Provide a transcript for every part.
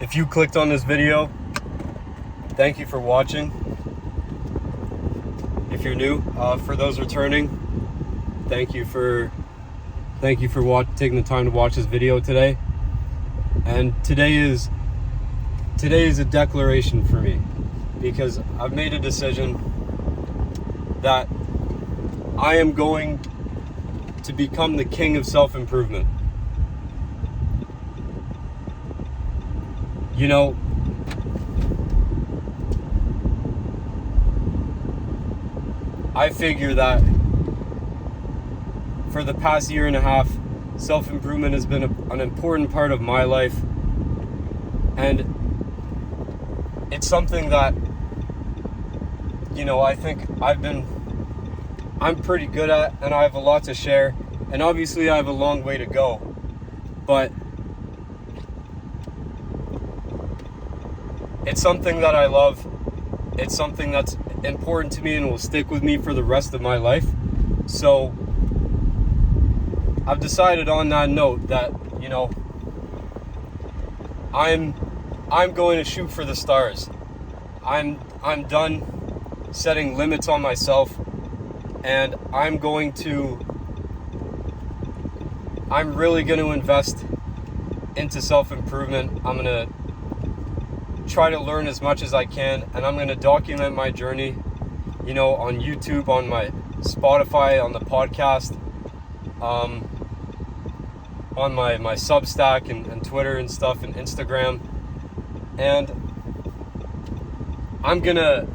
If you clicked on this video, thank you for watching. If you're new, for those returning, thank you for taking the time to watch this video today. And today is a declaration for me, because I've made a decision that I am going to become the king of self-improvement. You know, I figure that for the past year and a half, self-improvement has been an important part of my life, and it's something that, you know, I think I'm pretty good at, and I have a lot to share, and obviously I have a long way to go, but it's something that I love. It's something that's important to me and will stick with me for the rest of my life. So I've decided on that note that, you know, I'm going to shoot for the stars. I'm done setting limits on myself, and I'm really going to invest into self-improvement. I'm going to try to learn as much as I can, and I'm going to document my journey, you know, on YouTube, on my Spotify, on the podcast, on my Substack and Twitter and stuff, and Instagram. And I'm gonna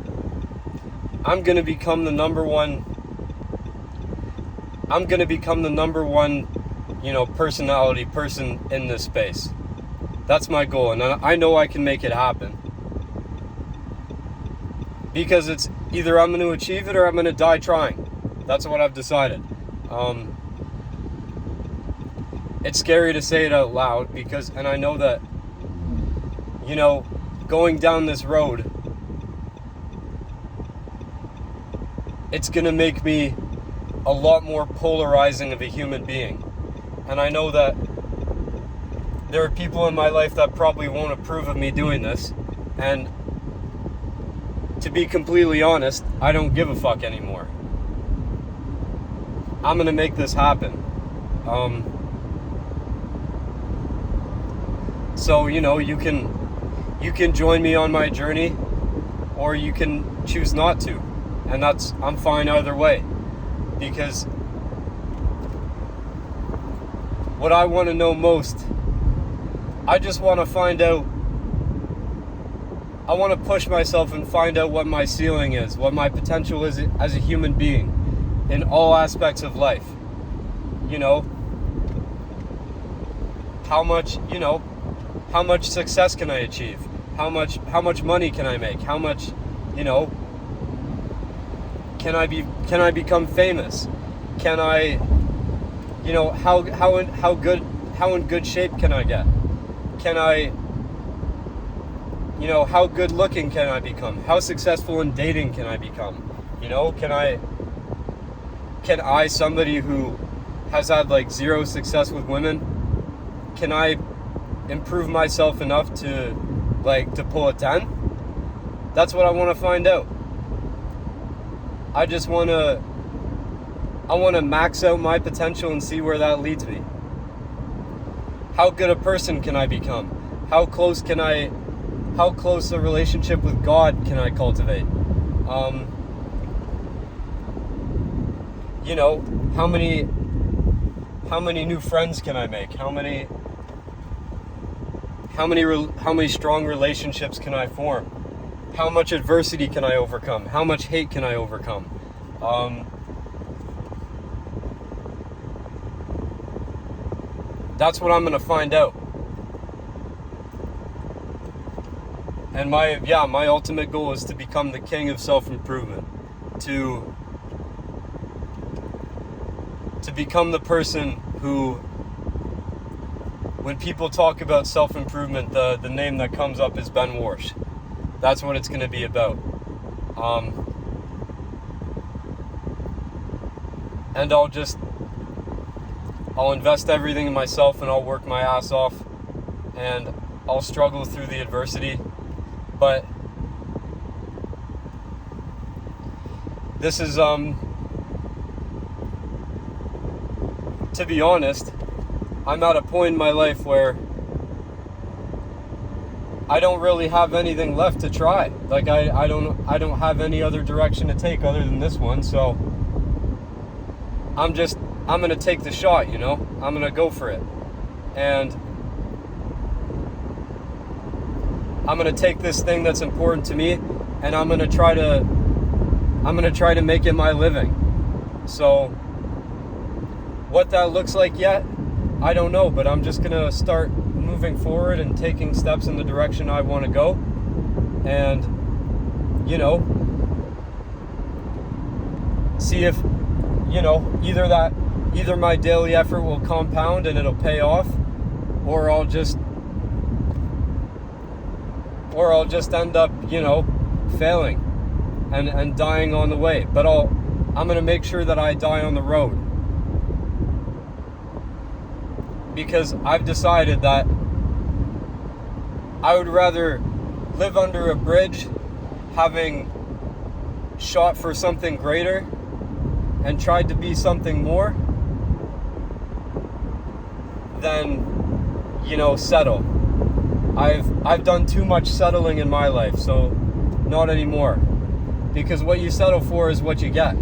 become the number one, you know, person in this space. That's my goal, and I know I can make it happen, because it's either I'm going to achieve it or I'm going to die trying. That's what I've decided. It's scary to say it out loud, and I know that, you know, going down this road, it's going to make me a lot more polarizing of a human being. And I know that there are people in my life that probably won't approve of me doing this, and to be completely honest, I don't give a fuck anymore. I'm gonna make this happen. So, you know, you can join me on my journey, or you can choose not to, and I'm fine either way, because what I want to know most, I just want to find out. I want to push myself and find out what my ceiling is, what my potential is as a human being in all aspects of life. You know, how much success can I achieve? How much money can I make? How much, you know, can I become famous? Can I, you know, how in good shape can I get? Can I, you know, how good looking can I become? How successful in dating can I become? You know, can I, somebody who has had like zero success with women, can I improve myself enough to pull a 10? That's what I want to find out. I want to max out my potential and see where that leads me. How good a person can I become? How close a relationship with God can I cultivate? You know, how many new friends can I make? How many strong relationships can I form? How much adversity can I overcome? How much hate can I overcome? That's what I'm gonna find out. And my ultimate goal is to become the king of self-improvement. To become the person who, when people talk about self-improvement, the name that comes up is Ben Warsh. That's what it's gonna be about. And I'll invest everything in myself, and I'll work my ass off, and I'll struggle through the adversity, but this is, to be honest, I'm at a point in my life where I don't really have anything left to try. Like I don't have any other direction to take other than this one, so I'm gonna take the shot, you know? I'm gonna go for it. And I'm gonna take this thing that's important to me, and I'm gonna try to make it my living. So what that looks like yet, I don't know, but I'm just gonna start moving forward and taking steps in the direction I want to go. And, you know, see if, you know, either my daily effort will compound and it'll pay off, or I'll just end up, you know, failing and dying on the way. But I'm gonna make sure that I die on the road, because I've decided that I would rather live under a bridge having shot for something greater and tried to be something more than, you know, settle. I've done too much settling in my life, so not anymore. Because what you settle for is what you get.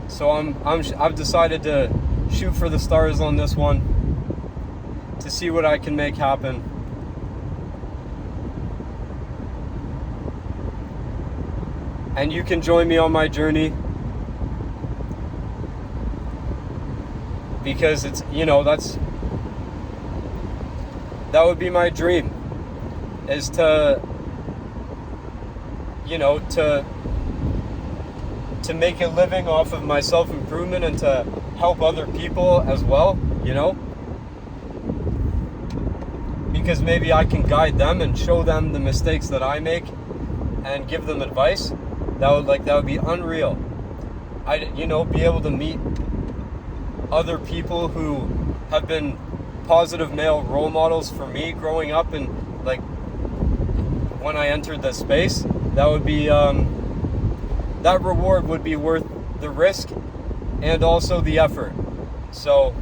So I've decided to shoot for the stars on this one, to see what I can make happen. And you can join me on my journey, because it's, you know, that would be my dream, is to, you know, to make a living off of my self-improvement and to help other people as well, you know, because maybe I can guide them and show them the mistakes that I make and give them advice. That would be unreal. You know, be able to meet other people who have been positive male role models for me growing up, and like when I entered the space, that would be that reward would be worth the risk and also the effort. So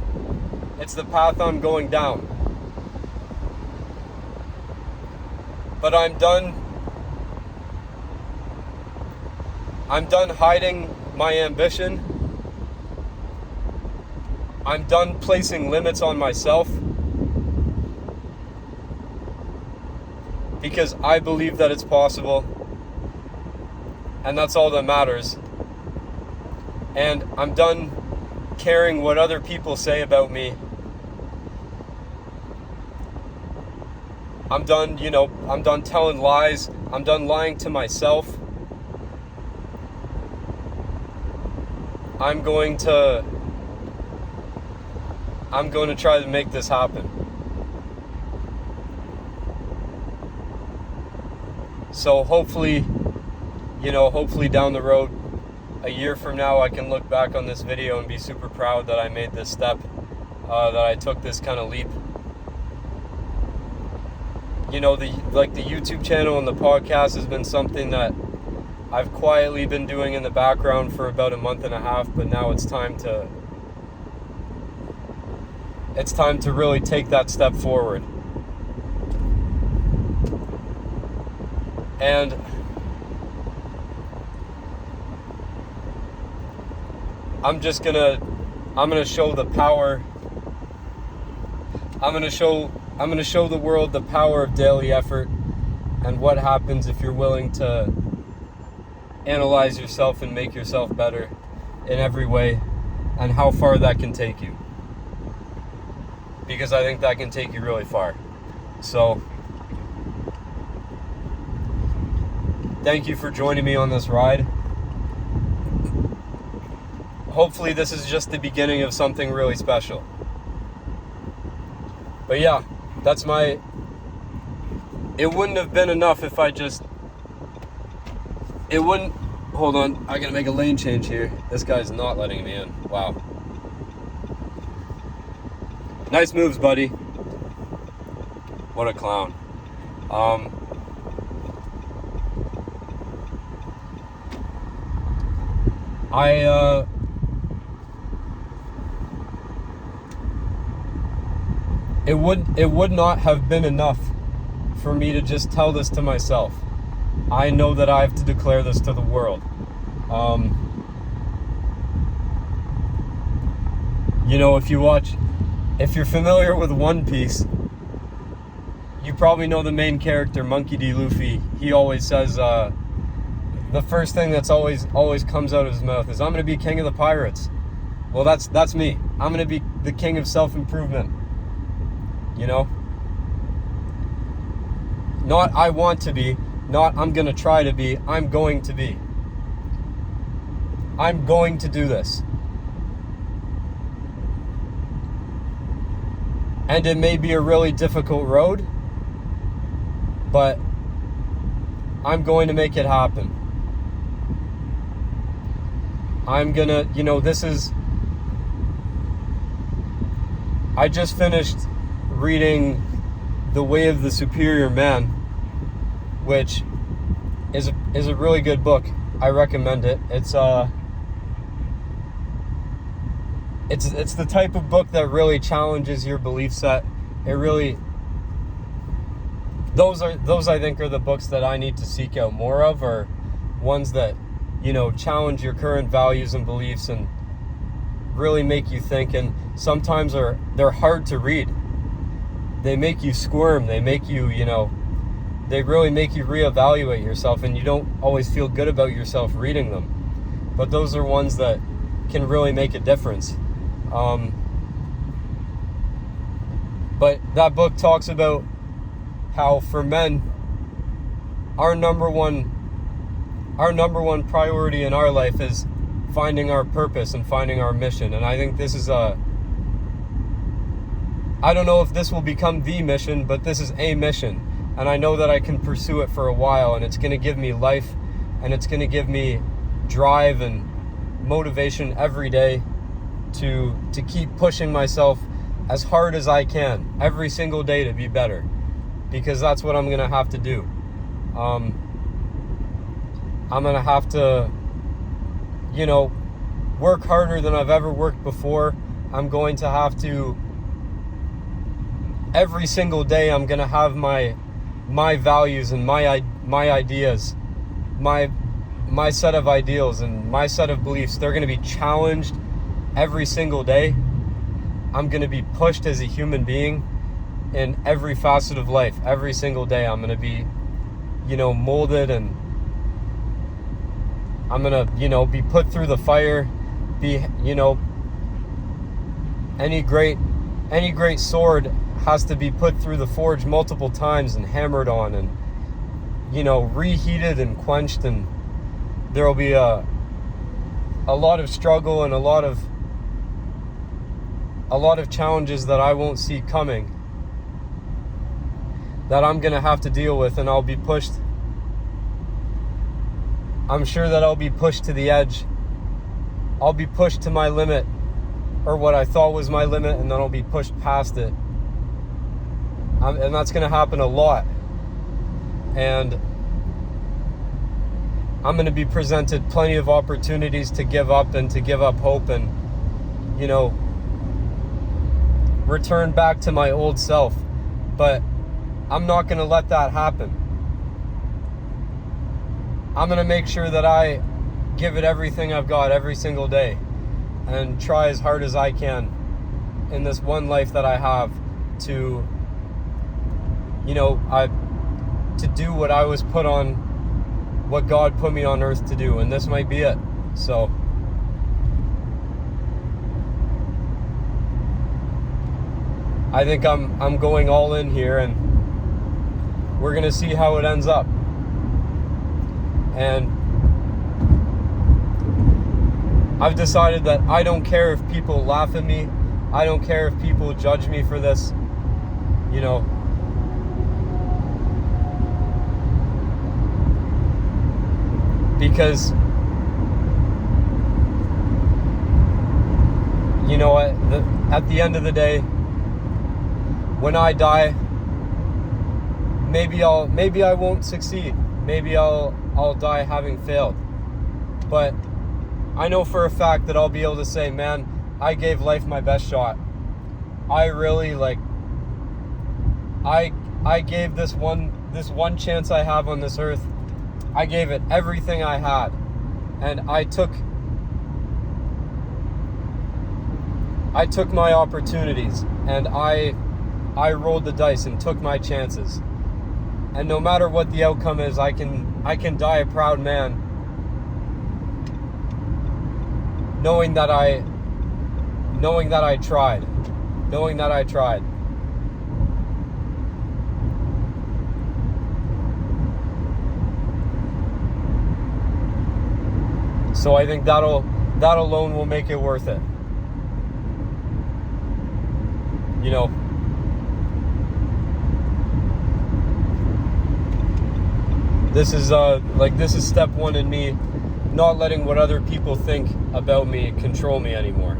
it's the path I'm going down. But I'm done hiding my ambition. I'm done placing limits on myself, because I believe that it's possible, and that's all that matters. And I'm done caring what other people say about me. I'm done telling lies. I'm done lying to myself. I'm going to try to make this happen. So hopefully down the road, a year from now, I can look back on this video and be super proud that I made this step, that I took this kind of leap. You know, the YouTube channel and the podcast has been something that I've quietly been doing in the background for about a month and a half, but now it's time to really take that step forward. And I'm gonna show the power. I'm gonna show the world the power of daily effort, and what happens if you're willing to analyze yourself and make yourself better in every way, and how far that can take you. Because I think that can take you really far. So, thank you for joining me on this ride. Hopefully this is just the beginning of something really special. But yeah, it wouldn't have been enough if hold on, I gotta make a lane change here. This guy's not letting me in. Wow. Nice moves, buddy. What a clown. It would not have been enough for me to just tell this to myself. I know that I have to declare this to the world. If you're familiar with One Piece, you probably know the main character, Monkey D. Luffy. He always says, the first thing that's always comes out of his mouth is, "I'm going to be king of the pirates." Well, that's me. I'm going to be the king of self-improvement. Not I want to be, not I'm going to try to be, I'm going to be. I'm going to do this. And it may be a really difficult road, but I'm going to make it happen. I'm gonna, I just finished reading The Way of the Superior Man, which is a really good book. I recommend it. It's the type of book that really challenges your belief set. Those I think are the books that I need to seek out more of, or ones that challenge your current values and beliefs and really make you think. And sometimes they're hard to read. They make you squirm. They make you, they really make you reevaluate yourself, and you don't always feel good about yourself reading them. But those are ones that can really make a difference. But that book talks about how for men, our number one priority in our life is finding our purpose and finding our mission. And I think this is I don't know if this will become the mission, but this is a mission. And I know that I can pursue it for a while, and it's going to give me life, and it's going to give me drive and motivation every day to keep pushing myself as hard as I can every single day to be better, because that's what I'm going to have to do. I'm going to have to, work harder than I've ever worked before. I'm going to have to, every single day, I'm going to have my values and my ideas, my set of ideals and my set of beliefs. They're going to be challenged every single day. I'm going to be pushed as a human being in every facet of life. Every single day I'm going to be, molded, and I'm going to, be put through the fire, be, any great sword has to be put through the forge multiple times and hammered on and, reheated and quenched, and there will be a lot of struggle and a lot of challenges that I won't see coming, that I'm going to have to deal with, and I'll be pushed. I'm sure that I'll be pushed to the edge. I'll be pushed to my limit, or what I thought was my limit, and then I'll be pushed past it. And that's going to happen a lot. And I'm going to be presented plenty of opportunities to give up and to give up hope and, return back to my old self. But I'm not going to let that happen. I'm going to make sure that I give it everything I've got every single day and try as hard as I can in this one life that I have to, to do what I was put on, what God put me on earth to do, and this might be it. So I think I'm going all in here, and we're going to see how it ends up. And I've decided that I don't care if people laugh at me. I don't care if people judge me for this. Because, at the end of the day, when I die, maybe I won't succeed. Maybe I'll die having failed. But I know for a fact that I'll be able to say, man, I gave life my best shot. I really I gave this one chance I have on this earth. I gave it everything I had. And I took my opportunities, and I rolled the dice and took my chances. And no matter what the outcome is, I can die a proud man, knowing that I tried. So I think that alone will make it worth it. You know, this is step one in me not letting what other people think about me control me anymore.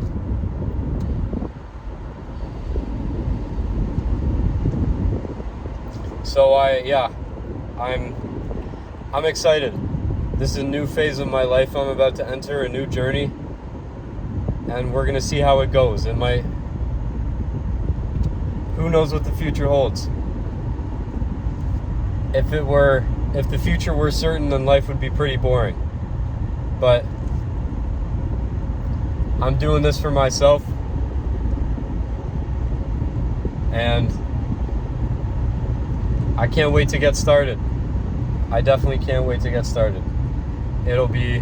So I'm excited. This is a new phase of my life I'm about to enter, a new journey, and we're gonna see how it goes. Who knows what the future holds? If the future were certain, then life would be pretty boring. But I'm doing this for myself, and I can't wait to get started. I definitely can't wait to get started. It'll be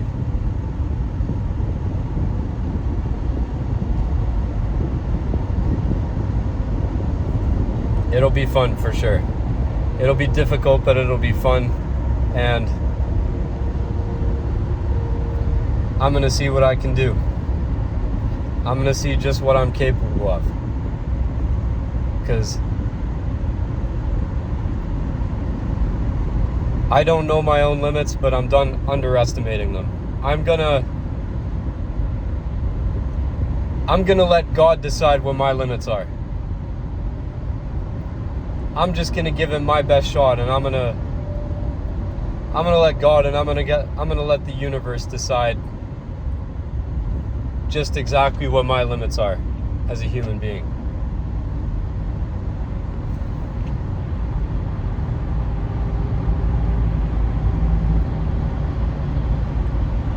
fun for sure. It'll be difficult, but it'll be fun, and I'm gonna see what I can do. I'm gonna see just what I'm capable of, because I don't know my own limits, but I'm done underestimating them. I'm gonna let God decide what my limits are. I'm just gonna give him my best shot, and I'm gonna let God, and I'm gonna let the universe decide just exactly what my limits are as a human being.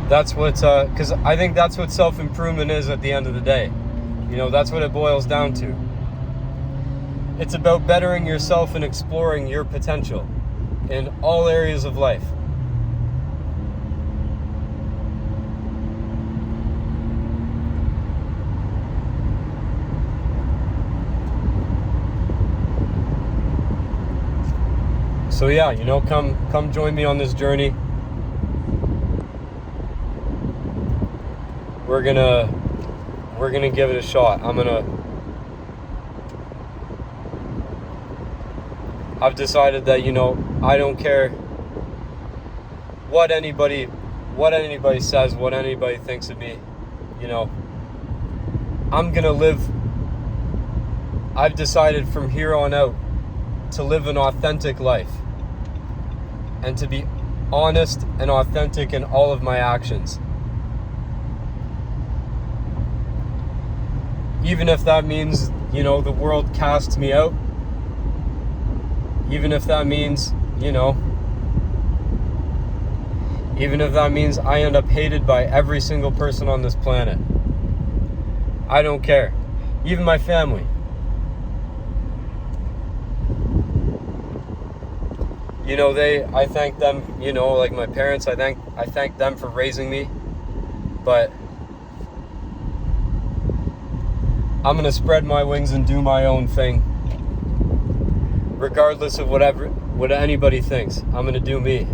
That's because I think that's what self-improvement is at the end of the day. You know, that's what it boils down to. It's about bettering yourself and exploring your potential in all areas of life. So yeah, you know, come join me on this journey. We're gonna give it a shot. I've decided that, you know, I don't care what anybody says, what anybody thinks of me. You know, I'm gonna live. I've decided from here on out to live an authentic life, and to be honest and authentic in all of my actions. Even if that means, you know, the world casts me out. Even if that means, you know, even if that means I end up hated by every single person on this planet. I don't care. Even my family. You know, I thank them, you know, like my parents, I thank them for raising me. But I'm gonna spread my wings and do my own thing, regardless of what anybody thinks. I'm gonna do me.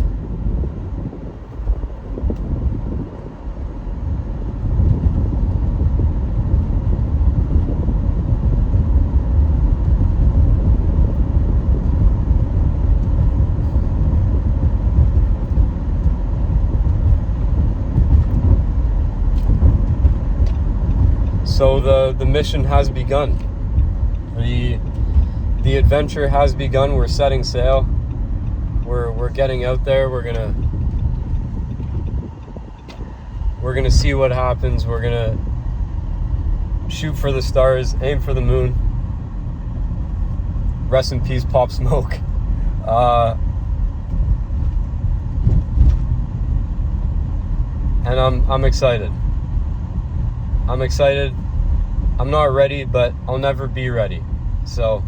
So the mission has begun. The adventure has begun. We're setting sail. We're getting out there. We're gonna see what happens. We're gonna shoot for the stars, aim for the moon. Rest in peace, Pop Smoke. And I'm excited. I'm excited. I'm not ready, but I'll never be ready. So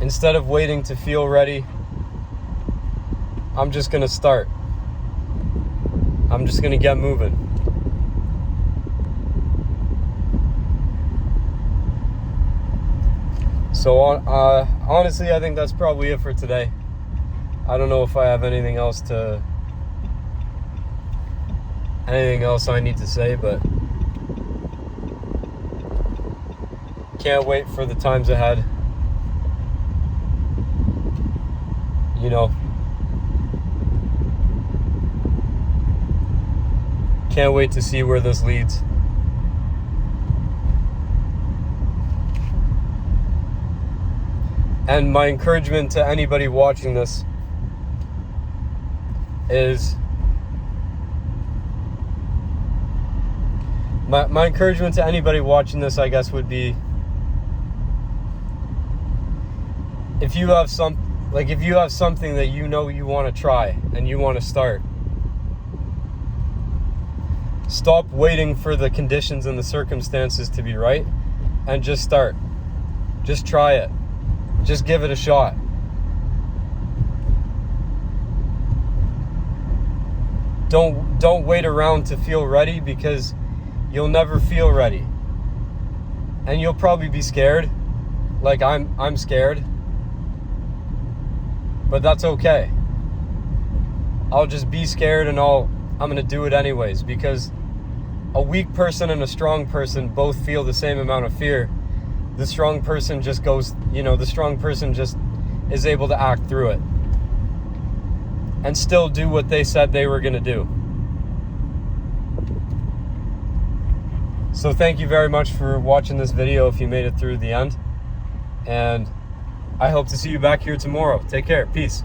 instead of waiting to feel ready, I'm just gonna start. I'm just gonna get moving. So honestly, I think that's probably it for today. I don't know if I have anything else I need to say, but can't wait for the times ahead. You know, can't wait to see where this leads. And my encouragement to anybody watching this is my encouragement to anybody watching this, I guess, would be, if you have something that you know you want to try and you want to start, stop waiting for the conditions and the circumstances to be right and just start. Just try it. Just give it a shot. Don't wait around to feel ready, because you'll never feel ready. And you'll probably be scared. Like I'm scared. But that's okay. I'll just be scared and I'm going to do it anyways, because a weak person and a strong person both feel the same amount of fear. The strong person just is able to act through it and still do what they said they were going to do. So thank you very much for watching this video if you made it through the end. And I hope to see you back here tomorrow. Take care. Peace.